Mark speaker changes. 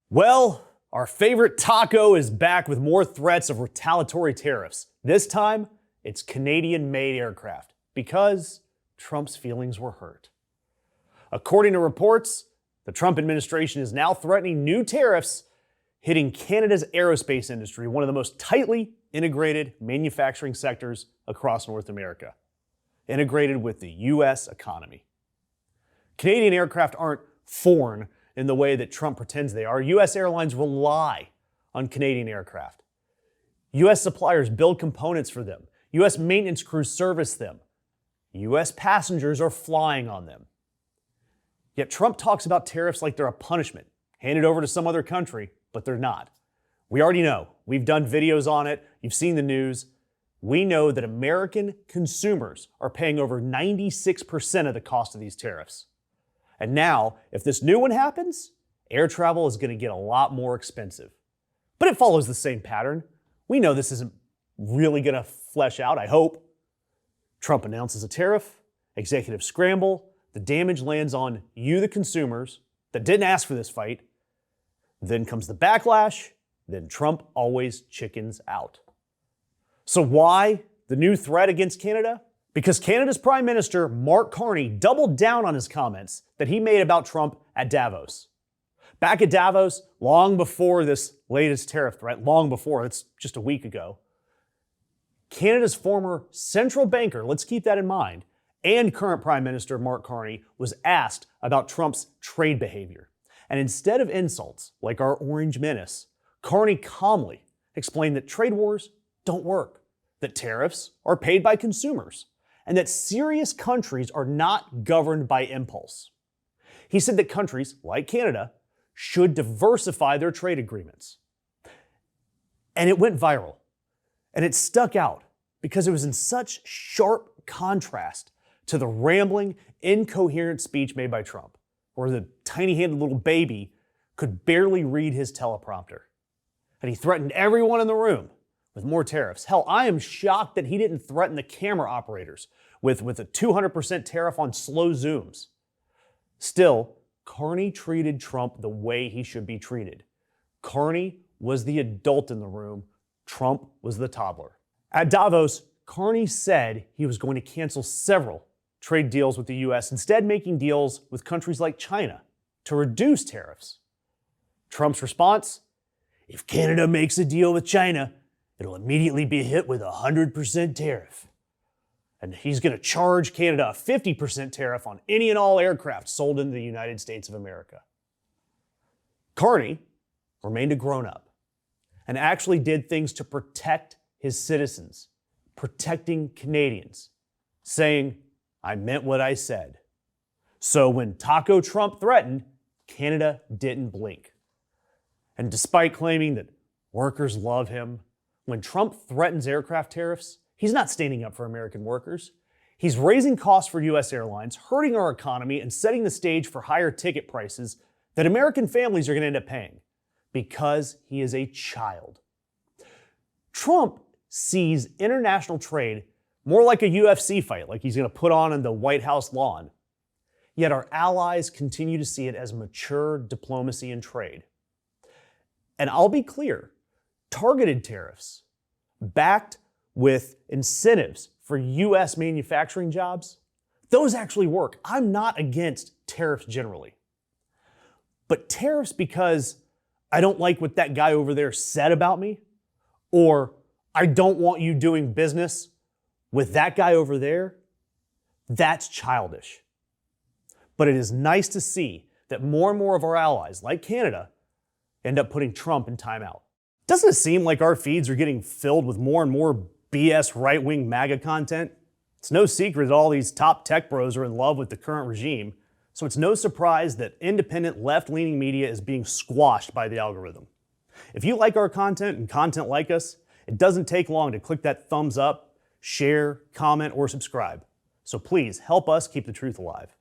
Speaker 1: Well, our favorite taco is back with more threats of retaliatory tariffs. This time, it's Canadian-made aircraft because Trump's feelings were hurt. According to reports, the Trump administration is now threatening new tariffs hitting Canada's aerospace industry, one of the most tightly integrated manufacturing sectors across North America, integrated with the U.S. economy. Canadian aircraft aren't foreign in the way that Trump pretends they are. U.S. airlines rely on Canadian aircraft. U.S. suppliers build components for them. U.S. maintenance crews service them. U.S. passengers are flying on them. Yet Trump talks about tariffs like they're a punishment, handed over to some other country, but they're not. We already know. We've done videos on it. You've seen the news. We know that American consumers are paying over 96% of the cost of these tariffs. And now, if this new one happens, air travel is going to get a lot more expensive. But it follows the same pattern. We know this isn't really going to flesh out, I hope. Trump announces a tariff, executives scramble, the damage lands on you, the consumers, that didn't ask for this fight. Then comes the backlash, then Trump always chickens out. So why the new threat against Canada? Because Canada's Prime Minister, Mark Carney, doubled down on his comments that he made about Trump at Davos. Back at Davos, long before this latest tariff threat, long before, it's just a week ago, Canada's former central banker, let's keep that in mind, and current Prime Minister Mark Carney was asked about Trump's trade behavior. And instead of insults like our orange menace, Carney calmly explained that trade wars don't work, that tariffs are paid by consumers, and that serious countries are not governed by impulse. He said that countries, like Canada, should diversify their trade agreements. And it went viral. And it stuck out because it was in such sharp contrast to the rambling, incoherent speech made by Trump, where the tiny-handed little baby could barely read his teleprompter. And he threatened everyone in the room with more tariffs. Hell, I am shocked that he didn't threaten the camera operators with a 200% tariff on slow zooms. Still, Carney treated Trump the way he should be treated. Carney was the adult in the room. Trump was the toddler. At Davos, Carney said he was going to cancel several trade deals with the U.S., instead making deals with countries like China to reduce tariffs. Trump's response? If Canada makes a deal with China, it'll immediately be hit with a 100% tariff. And he's going to charge Canada a 50% tariff on any and all aircraft sold into the United States of America. Carney remained a grown-up and actually did things to protect his citizens, protecting Canadians, saying, I meant what I said. So when Taco Trump threatened, Canada didn't blink. And despite claiming that workers love him, when Trump threatens aircraft tariffs, he's not standing up for American workers. He's raising costs for U.S. airlines, hurting our economy, and setting the stage for higher ticket prices that American families are going to end up paying because he is a child. Trump sees international trade more like a UFC fight, like he's going to put on the White House lawn. Yet our allies continue to see it as mature diplomacy and trade. And I'll be clear, targeted tariffs, backed with incentives for U.S. manufacturing jobs, those actually work. I'm not against tariffs generally. But tariffs because I don't like what that guy over there said about me, or I don't want you doing business with that guy over there, that's childish. But it is nice to see that more and more of our allies, like Canada, end up putting Trump in timeout. Doesn't it seem like our feeds are getting filled with more and more BS right-wing MAGA content? It's no secret that all these top tech bros are in love with the current regime, so it's no surprise that independent left-leaning media is being squashed by the algorithm. If you like our content and content like us, it doesn't take long to click that thumbs up, share, comment, or subscribe. So please help us keep the truth alive.